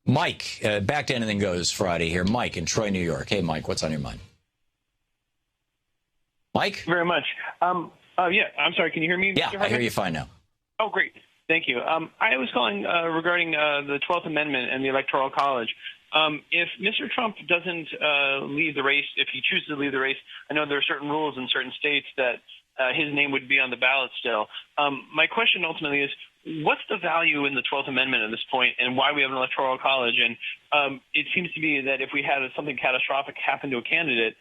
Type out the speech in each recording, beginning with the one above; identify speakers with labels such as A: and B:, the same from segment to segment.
A: Mike, back to Anything Goes Friday here. Mike in Troy, New York. Hey, Mike, what's on your mind? Mike?
B: Very much. Yeah, I'm sorry. Can you hear me?
A: Yeah, I hear you fine now.
B: Oh, great. Thank you. I was calling regarding the 12th Amendment and the Electoral College. If Mr. Trump doesn't leave the race, if he chooses to leave the race, I know there are certain rules in certain states that his name would be on the ballot still. My question ultimately is, what's the value in the 12th Amendment at this point, and why we have an Electoral College? And it seems to be that if we had something catastrophic happen to a candidate,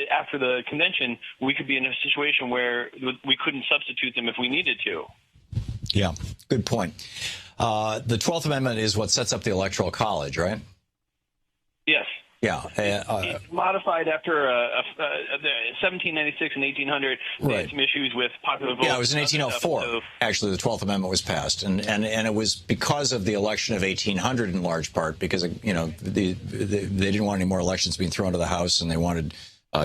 B: after the convention, we could be in a situation where we couldn't substitute them if we needed to.
A: Yeah, good point. The 12th Amendment is what sets up the Electoral College, right?
B: Yes.
A: Yeah.
B: It's modified after 1796 and 1800. They had some issues with popular vote.
A: Yeah, it was in 1804. Actually, the 12th Amendment was passed, and it was because of the election of 1800 in large part, because they didn't want any more elections being thrown to the House, and they wanted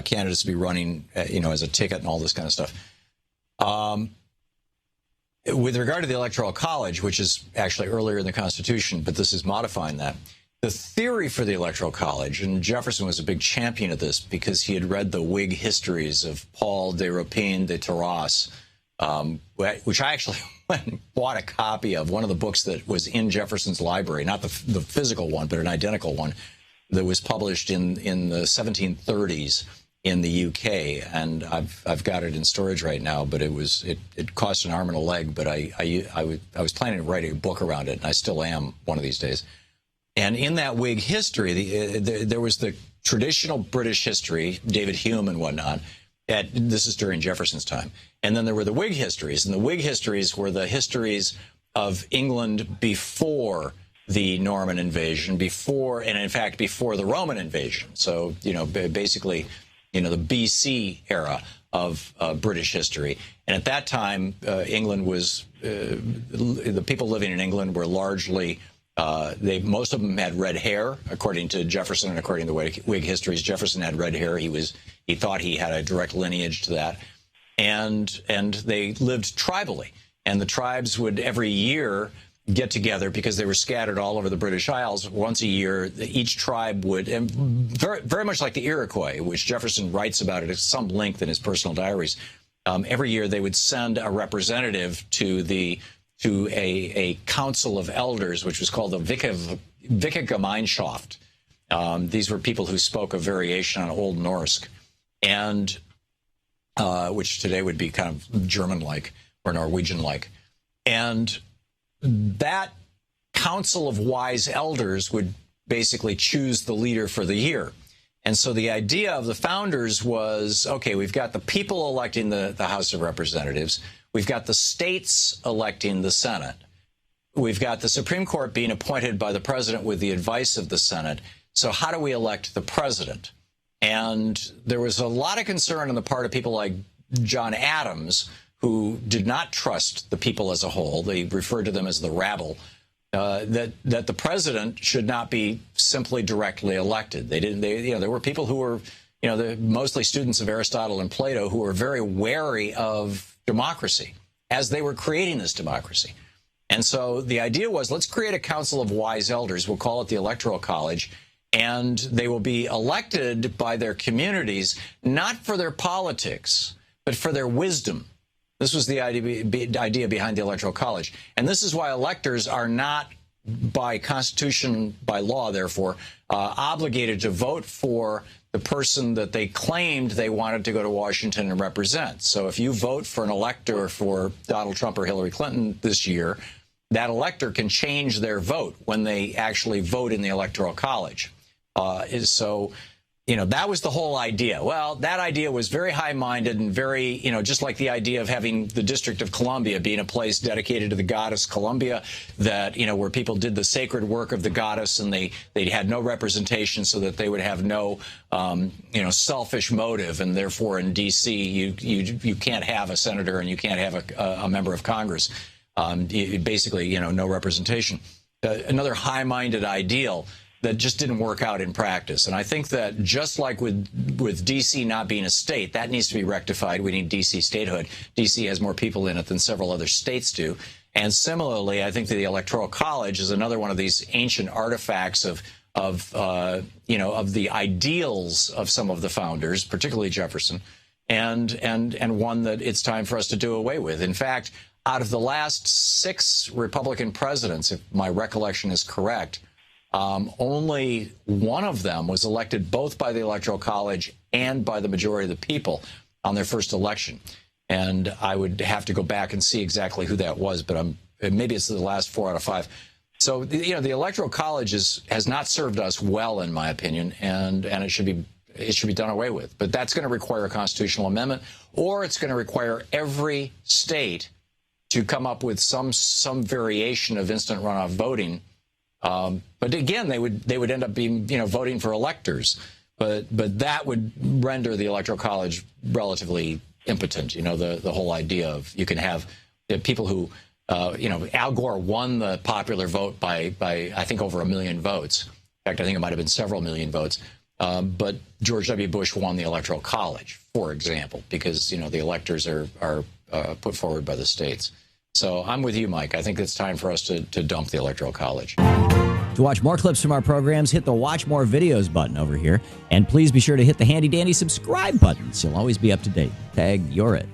A: candidates to be running as a ticket and all this kind of stuff. With regard to the Electoral College, which is actually earlier in the Constitution, but this is modifying that. The theory for the Electoral College, and Jefferson was a big champion of this because he had read the Whig histories of Paul de Rapine de Terrasse, which I actually went and bought a copy of, one of the books that was in Jefferson's library, not the physical one, but an identical one that was published in the 1730s in the UK, and I've got it in storage right now. But it cost an arm and a leg. But I was planning to write a book around it, and I still am one of these days. And in that Whig history, there was the traditional British history, David Hume and whatnot. This is during Jefferson's time. And then there were the Whig histories. And the Whig histories were the histories of England before the Norman invasion, and in fact, before the Roman invasion. So, basically, the BC era of British history. And at that time, England was, the people living in England were largely, most of them had red hair, according to Jefferson and according to the Whig histories. Jefferson had red hair. He thought he had a direct lineage to that. And they lived tribally. And the tribes would every year get together, because they were scattered all over the British Isles. Once a year, each tribe would, and very, very much like the Iroquois, which Jefferson writes about it at some length in his personal diaries. Every year they would send a representative to a council of elders, which was called the Wickegemeinschaft. These were people who spoke a variation on Old Norse, and which today would be kind of German-like or Norwegian-like. And that council of wise elders would basically choose the leader for the year. And so the idea of the founders was, okay, we've got the people electing the House of Representatives. We've got the states electing the Senate. We've got the Supreme Court being appointed by the president with the advice of the Senate. So how do we elect the president? And there was a lot of concern on the part of people like John Adams, who did not trust the people as a whole. They referred to them as the rabble. That the president should not be simply directly elected. There were people who were, mostly students of Aristotle and Plato, who were very wary of democracy as they were creating this democracy. And so the idea was, let's create a council of wise elders. We'll call it the Electoral College. And they will be elected by their communities, not for their politics, but for their wisdom. This was the idea behind the Electoral College. And this is why electors are not, by Constitution, by law, therefore, obligated to vote for the person that they claimed they wanted to go to Washington and represent. So if you vote for an elector for Donald Trump or Hillary Clinton this year, that elector can change their vote when they actually vote in the Electoral College. That was the whole idea. Well, that idea was very high-minded and very, just like the idea of having the District of Columbia being a place dedicated to the goddess Columbia, that, where people did the sacred work of the goddess, and they had no representation, so that they would have no, selfish motive. And therefore, in D.C., you can't have a senator and you can't have a member of Congress. Basically, no representation. Another high-minded ideal that just didn't work out in practice. And I think that just like with D.C. not being a state, that needs to be rectified. We need D.C. statehood. D.C. has more people in it than several other states do. And similarly, I think that the Electoral College is another one of these ancient artifacts of the ideals of some of the founders, particularly Jefferson, and one that it's time for us to do away with. In fact, out of the last 6 Republican presidents, if my recollection is correct, only one of them was elected both by the Electoral College and by the majority of the people on their first election. And I would have to go back and see exactly who that was, but maybe it's the last 4 out of 5. So, the Electoral College has not served us well, in my opinion, and it should be done away with. But that's going to require a constitutional amendment, or it's going to require every state to come up with some variation of instant runoff voting. But again, they would end up being voting for electors. But that would render the Electoral College relatively impotent. The whole idea of you can have people who Al Gore won the popular vote by I think over 1 million votes. In fact, I think it might have been several million votes. But George W. Bush won the Electoral College, for example, because the electors are put forward by the states. So I'm with you, Mike. I think it's time for us to dump the Electoral College.
C: To watch more clips from our programs, hit the Watch More Videos button over here. And please be sure to hit the handy-dandy subscribe button so you'll always be up to date. Tag, you're it.